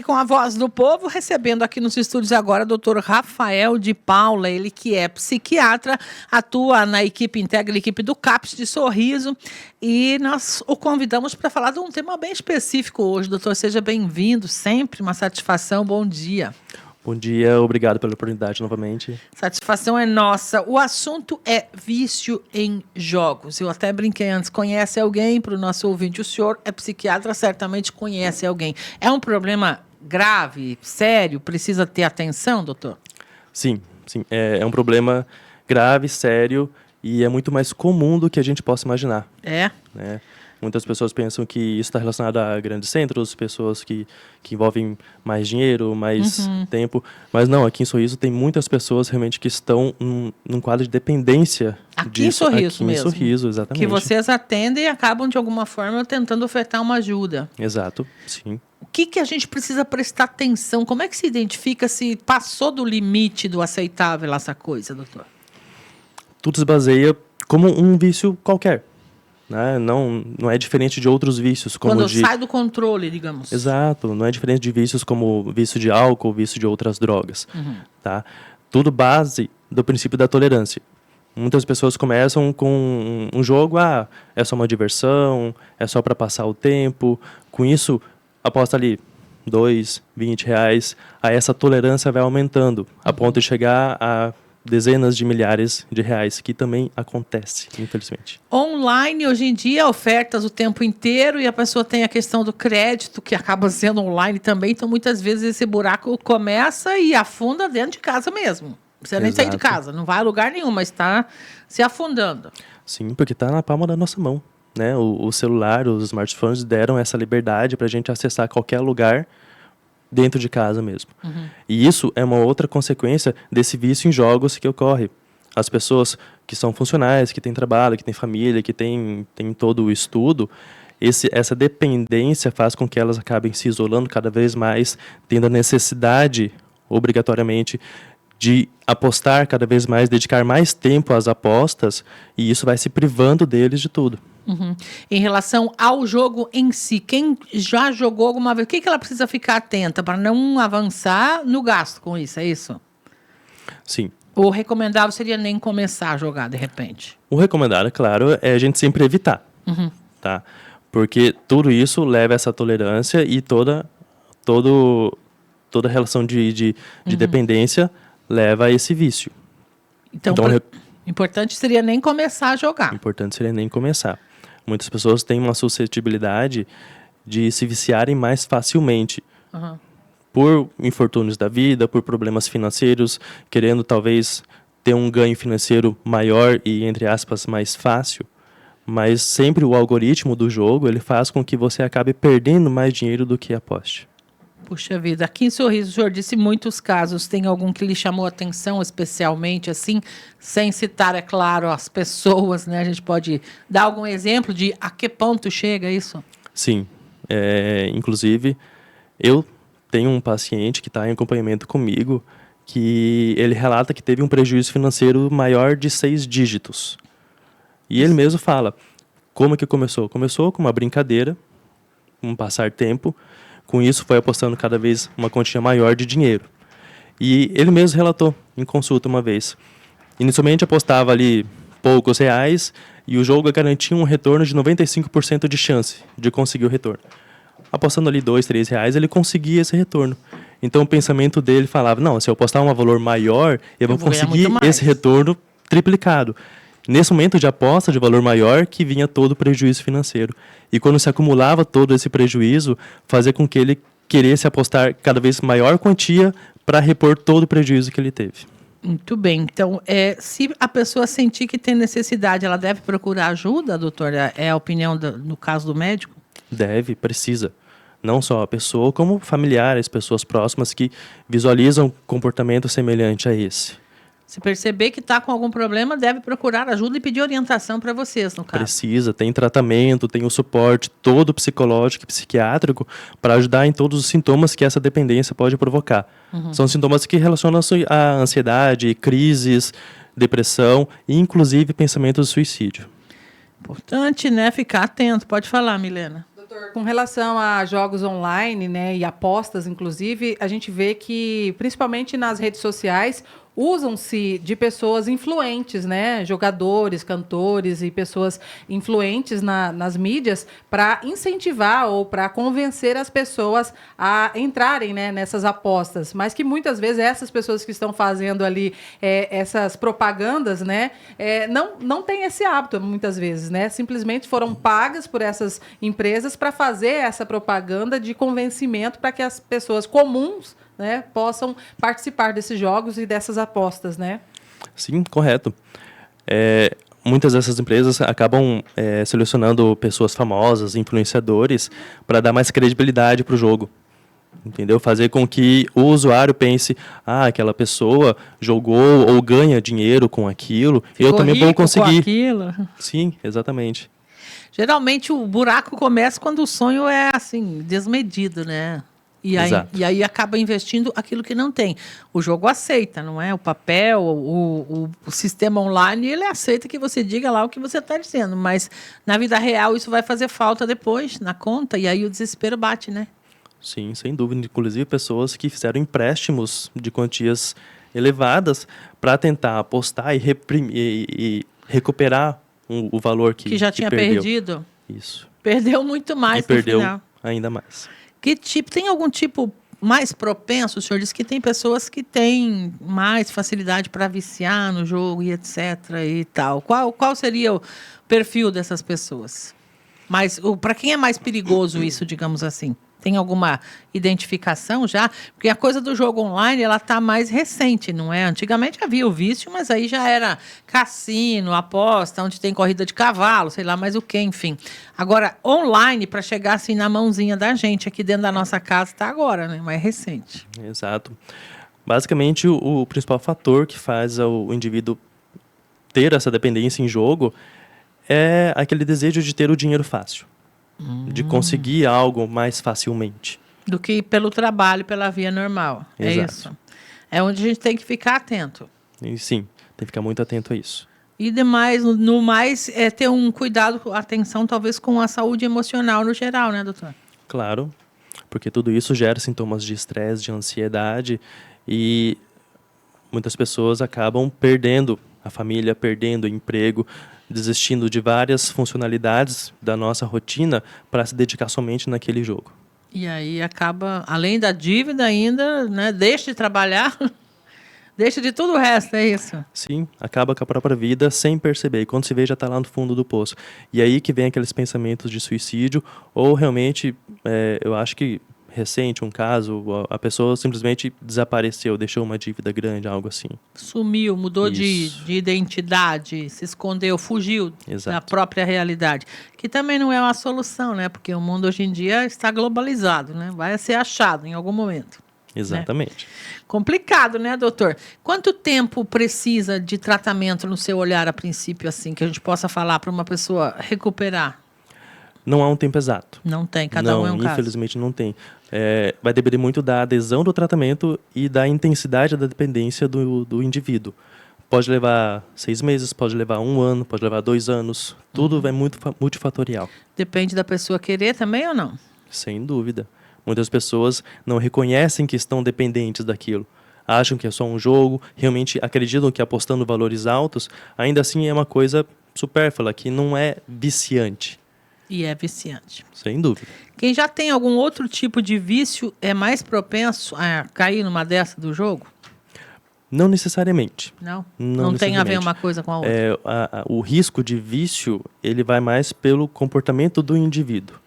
Com a voz do povo, recebendo aqui nos estúdios agora o doutor Rafael de Paula, ele que é psiquiatra, atua na equipe, integra a equipe do CAPS de Sorriso, e nós o convidamos para falar de um tema bem específico hoje. Doutor, seja bem-vindo, sempre uma satisfação, bom dia. Bom dia, obrigado pela oportunidade novamente. Satisfação é nossa. O assunto é vício em jogos. Eu até brinquei antes, conhece alguém, para o nosso ouvinte, o senhor é psiquiatra, certamente conhece alguém. É um problema grave, sério, precisa ter atenção, doutor? Sim. É um problema grave, sério, e é muito mais comum do que a gente possa imaginar. É? Né? Muitas pessoas pensam que isso está relacionado a grandes centros, pessoas que envolvem mais dinheiro, mais tempo. Mas não, aqui em Sorriso tem muitas pessoas realmente que estão num quadro de dependência. Aqui em Sorriso mesmo? Aqui em Sorriso, exatamente. Que vocês atendem e acabam, de alguma forma, tentando ofertar uma ajuda. Exato, sim. O que a gente precisa prestar atenção? Como é que se identifica se passou do limite do aceitável essa coisa, doutor? Tudo se baseia como um vício qualquer. Né? Não é diferente de outros vícios. Como quando sai do controle, digamos. Exato. Não é diferente de vícios como vício de álcool, vício de outras drogas. Tá? Tudo base do princípio da tolerância. Muitas pessoas começam com um jogo, é só uma diversão, é só para passar o tempo. Com isso, aposta ali R$2, R$20. Aí essa tolerância vai aumentando, a ponto de chegar a dezenas de milhares de reais, que também acontece, infelizmente. Online, hoje em dia, ofertas o tempo inteiro, e a pessoa tem a questão do crédito, que acaba sendo online também, então muitas vezes esse buraco começa e afunda dentro de casa mesmo. Não precisa nem sair de casa, não vai a lugar nenhum, mas está se afundando. Sim, porque está na palma da nossa mão. Né? O celular, os smartphones deram essa liberdade para a gente acessar qualquer lugar dentro de casa mesmo. E isso é uma outra consequência desse vício em jogos que ocorre. As pessoas que são funcionais, que têm trabalho, que têm família, que têm todo o estudo, essa dependência faz com que elas acabem se isolando cada vez mais, tendo a necessidade, obrigatoriamente, de apostar cada vez mais, dedicar mais tempo às apostas, e isso vai se privando deles de tudo. Em relação ao jogo em si, quem já jogou alguma vez, o que ela precisa ficar atenta para não avançar no gasto com isso, é isso? Sim. O recomendável seria nem começar a jogar, de repente? O recomendado, claro, é a gente sempre evitar, tá? Porque tudo isso leva a essa tolerância e toda relação de dependência leva a esse vício. Então importante seria nem começar a jogar. Importante seria nem começar. Muitas pessoas têm uma suscetibilidade de se viciarem mais facilmente. Por infortúnios da vida, por problemas financeiros, querendo talvez ter um ganho financeiro maior e, entre aspas, mais fácil. Mas sempre o algoritmo do jogo, ele faz com que você acabe perdendo mais dinheiro do que aposte. Puxa vida, aqui em Sorriso, o senhor disse muitos casos, tem algum que lhe chamou a atenção especialmente, assim, sem citar, é claro, as pessoas, né? A gente pode dar algum exemplo de a que ponto chega isso? Sim, inclusive, eu tenho um paciente que está em acompanhamento comigo, que ele relata que teve um prejuízo financeiro maior de 6 dígitos. E ele mesmo fala, como que começou? Começou com uma brincadeira, um passar tempo. Com isso, foi apostando cada vez uma quantia maior de dinheiro. E ele mesmo relatou em consulta uma vez. Inicialmente apostava ali poucos reais e o jogo garantia um retorno de 95% de chance de conseguir o retorno. Apostando ali R$2, R$3, ele conseguia esse retorno. Então o pensamento dele falava, não, se eu apostar um valor maior, eu vou conseguir esse retorno triplicado. Nesse momento de aposta de valor maior que vinha todo o prejuízo financeiro. E quando se acumulava todo esse prejuízo, fazia com que ele queresse apostar cada vez maior quantia para repor todo o prejuízo que ele teve. Muito bem. Então, se a pessoa sentir que tem necessidade, ela deve procurar ajuda, doutora? É a opinião, no caso do médico? Deve, precisa. Não só a pessoa, como familiares, pessoas próximas que visualizam comportamento semelhante a esse. Se perceber que está com algum problema, deve procurar ajuda e pedir orientação para vocês, no caso. Precisa, tem tratamento, tem o suporte todo psicológico e psiquiátrico para ajudar em todos os sintomas que essa dependência pode provocar. São sintomas que relacionam-se à ansiedade, crises, depressão e inclusive pensamento de suicídio. Importante, né? Ficar atento. Pode falar, Milena. Doutor, com relação a jogos online, né, e apostas, inclusive, a gente vê que, principalmente nas redes sociais, usam-se de pessoas influentes, né, jogadores, cantores e pessoas influentes nas mídias para incentivar ou para convencer as pessoas a entrarem, né, nessas apostas. Mas que muitas vezes essas pessoas que estão fazendo ali essas propagandas, né, não têm esse hábito, muitas vezes, né, simplesmente foram pagas por essas empresas para fazer essa propaganda de convencimento para que as pessoas comuns, né, possam participar desses jogos e dessas apostas, né? Sim, correto. Muitas dessas empresas acabam selecionando pessoas famosas, influenciadores, para dar mais credibilidade para o jogo. Entendeu? Fazer com que o usuário pense, aquela pessoa jogou ou ganha dinheiro com aquilo, eu também vou conseguir. Com aquilo. Sim, exatamente. Geralmente o buraco começa quando o sonho é assim, desmedido, né? E aí acaba investindo aquilo que não tem. O jogo aceita, não é? O papel, o sistema online, ele aceita que você diga lá o que você está dizendo. Mas na vida real isso vai fazer falta depois, na conta, e aí o desespero bate, né? Sim, sem dúvida. Inclusive pessoas que fizeram empréstimos de quantias elevadas para tentar apostar e recuperar o valor que já tinha perdeu. Perdido. Isso. Perdeu muito mais e perdeu no final. Ainda mais. Tem algum tipo mais propenso? O senhor disse que tem pessoas que têm mais facilidade para viciar no jogo e etc. e tal. Qual seria o perfil dessas pessoas? Para quem é mais perigoso isso, digamos assim? Tem alguma identificação já? Porque a coisa do jogo online, ela está mais recente, não é? Antigamente havia o vício, mas aí já era cassino, aposta, onde tem corrida de cavalo, sei lá mais o que, enfim. Agora, online, para chegar assim na mãozinha da gente, aqui dentro da nossa casa, está agora, né? Mais recente. Exato. Basicamente, o principal fator que faz o indivíduo ter essa dependência em jogo é aquele desejo de ter o dinheiro fácil. De conseguir algo mais facilmente. Do que pelo trabalho, pela via normal. Exato. É isso. É onde a gente tem que ficar atento. E, sim, tem que ficar muito atento a isso. E demais, no mais, ter um cuidado, atenção, talvez, com a saúde emocional no geral, né, doutor? Claro, porque tudo isso gera sintomas de estresse, de ansiedade, e muitas pessoas acabam perdendo a família, perdendo o emprego, desistindo de várias funcionalidades da nossa rotina para se dedicar somente naquele jogo. E aí acaba, além da dívida ainda, né, deixa de trabalhar, deixa de tudo o resto, é isso? Sim, acaba com a própria vida sem perceber. E quando se vê, já está lá no fundo do poço. E aí que vem aqueles pensamentos de suicídio, ou realmente, eu acho que recente, um caso, a pessoa simplesmente desapareceu, deixou uma dívida grande, algo assim. Sumiu, mudou de identidade, se escondeu, fugiu da própria realidade. Que também não é uma solução, né? Porque o mundo hoje em dia está globalizado, né? Vai ser achado em algum momento. Exatamente. Né? Complicado, né, doutor? Quanto tempo precisa de tratamento no seu olhar a princípio, assim, que a gente possa falar para uma pessoa recuperar? Não há um tempo exato. Não tem, cada um é um caso. Infelizmente não tem. Vai depender muito da adesão do tratamento e da intensidade da dependência do indivíduo. Pode levar 6 meses, pode levar 1 ano, pode levar 2 anos. Tudo é muito multifatorial. Depende da pessoa querer também ou não? Sem dúvida. Muitas pessoas não reconhecem que estão dependentes daquilo. Acham que é só um jogo, realmente acreditam que apostando valores altos, ainda assim é uma coisa supérflua, que não é viciante. E é viciante. Sem dúvida. Quem já tem algum outro tipo de vício é mais propenso a cair numa dessa do jogo? Não necessariamente. Não tem a ver uma coisa com a outra. O risco de vício, ele vai mais pelo comportamento do indivíduo.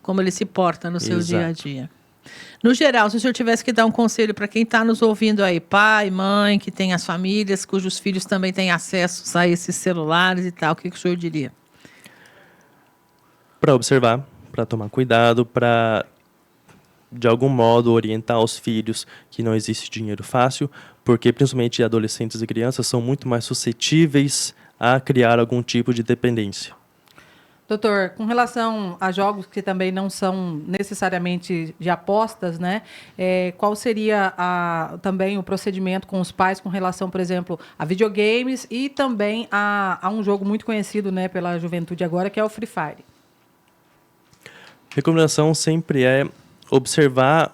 Como ele se porta no seu dia a dia. No geral, se o senhor tivesse que dar um conselho para quem está nos ouvindo aí, pai, mãe, que tem as famílias, cujos filhos também têm acesso a esses celulares e tal, o que o senhor diria? Para observar, para tomar cuidado, para, de algum modo, orientar os filhos que não existe dinheiro fácil, porque principalmente adolescentes e crianças são muito mais suscetíveis a criar algum tipo de dependência. Doutor, com relação a jogos que também não são necessariamente de apostas, né? Qual seria também o procedimento com os pais com relação, por exemplo, a videogames e também a um jogo muito conhecido, né, pela juventude agora, que é o Free Fire? Recomendação sempre é observar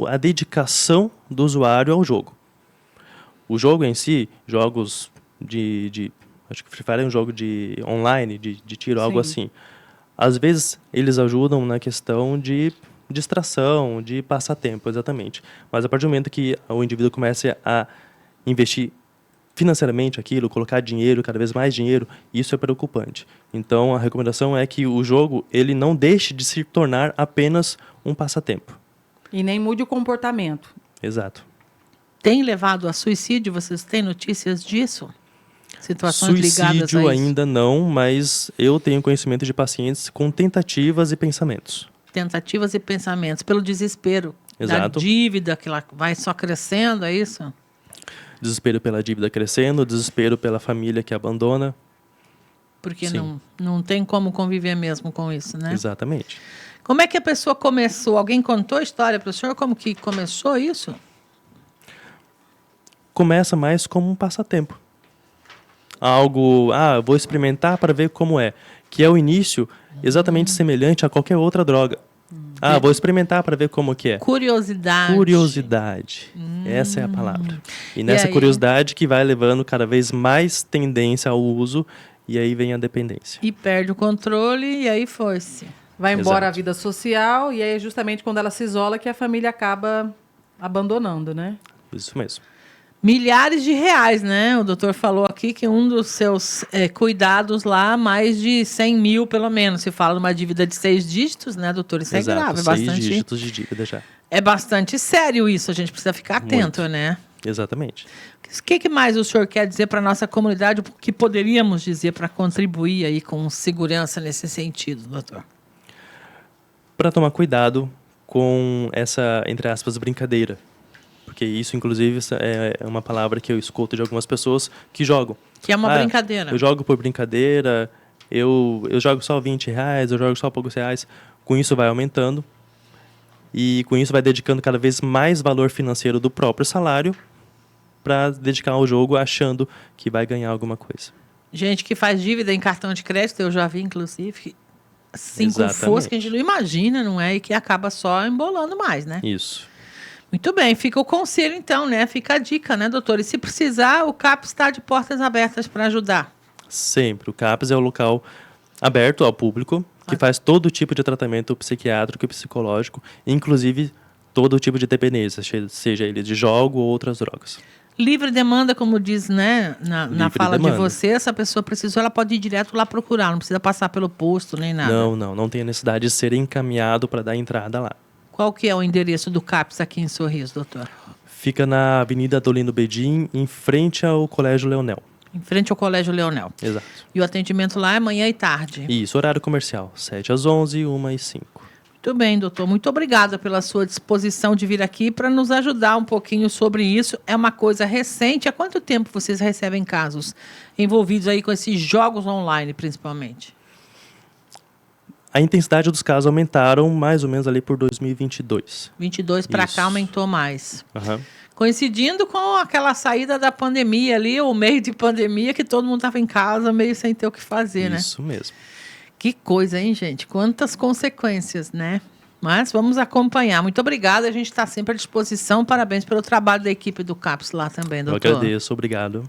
a dedicação do usuário ao jogo. O jogo em si, jogos acho que Free Fire é um jogo de online, de tiro, algo Sim. assim. Às vezes, eles ajudam na questão de distração, de passatempo, exatamente. Mas a partir do momento que o indivíduo começa a investir financeiramente aquilo, colocar dinheiro, cada vez mais dinheiro, isso é preocupante. Então, a recomendação é que o jogo ele não deixe de se tornar apenas um passatempo. E nem mude o comportamento. Exato. Tem levado a suicídio? Vocês têm notícias disso? Situações ligadas a Suicídio isso? ainda não, mas eu tenho conhecimento de pacientes com tentativas e pensamentos. Tentativas e pensamentos, pelo desespero Exato. da dívida que ela vai só crescendo, é isso? Desespero pela dívida crescendo, desespero pela família que abandona. Porque Sim. não tem como conviver mesmo com isso, né? Exatamente. Como é que a pessoa começou? Alguém contou a história para o senhor? Como que começou isso? Começa mais como um passatempo. Algo, vou experimentar para ver como é. Que é o início exatamente semelhante a qualquer outra droga. Vou experimentar para ver como que é. Curiosidade. Curiosidade. Essa é a palavra. E nessa aí? curiosidade que vai levando cada vez mais tendência ao uso, e aí vem a dependência. E perde o controle e aí foi-se. Vai embora Exato. a vida social e aí é justamente quando ela se isola que a família acaba abandonando, né? Isso mesmo. Milhares de reais, né? O doutor falou aqui que um dos seus cuidados lá, mais de 100 mil, pelo menos. Se fala de uma dívida de 6 dígitos, né, doutor? Isso Exato. é grave, 6 dígitos de dívida já. é bastante sério isso. A gente precisa ficar atento, Muito. né? Exatamente. O que mais o senhor quer dizer para a nossa comunidade? O que poderíamos dizer para contribuir aí com segurança nesse sentido, doutor? Para tomar cuidado com essa, entre aspas, brincadeira. Porque isso, inclusive, é uma palavra que eu escuto de algumas pessoas que jogam. Que é uma brincadeira. Eu jogo por brincadeira, eu jogo só R$20, eu jogo só poucos reais. Com isso vai aumentando. E com isso vai dedicando cada vez mais valor financeiro do próprio salário para dedicar ao jogo achando que vai ganhar alguma coisa. Gente que faz dívida em cartão de crédito, eu já vi, inclusive, assim com Exatamente. força que a gente não imagina, não é? E que acaba só embolando mais, né? Isso. Muito bem, fica o conselho então, né? Fica a dica, né, doutor? E se precisar, o CAPS está de portas abertas para ajudar. Sempre. O CAPS é o local aberto ao público, que faz todo tipo de tratamento psiquiátrico e psicológico, inclusive todo tipo de dependência, seja ele de jogo ou outras drogas. Livre demanda, como diz, né, na Livre fala de demanda. você, essa pessoa precisou, ela pode ir direto lá procurar, não precisa passar pelo posto nem nada. Não tem a necessidade de ser encaminhado para dar entrada lá. Qual que é o endereço do CAPS aqui em Sorriso, doutor? Fica na Avenida Adolino Bedin, em frente ao Colégio Leonel. Em frente ao Colégio Leonel. Exato. E o atendimento lá é manhã e tarde. Isso, horário comercial, 7 às 11, 1 às 5. Muito bem, doutor. Muito obrigada pela sua disposição de vir aqui para nos ajudar um pouquinho sobre isso. É uma coisa recente. Há quanto tempo vocês recebem casos envolvidos aí com esses jogos online, principalmente? A intensidade dos casos aumentaram mais ou menos ali por 2022. 22 para Isso. cá aumentou mais. Aham. Coincidindo com aquela saída da pandemia ali, o meio de pandemia, que todo mundo estava em casa, meio sem ter o que fazer, né? Isso mesmo. Que coisa, hein, gente? Quantas consequências, né? Mas vamos acompanhar. Muito obrigada, a gente está sempre à disposição. Parabéns pelo trabalho da equipe do CAPS lá também, Eu doutor. agradeço, obrigado.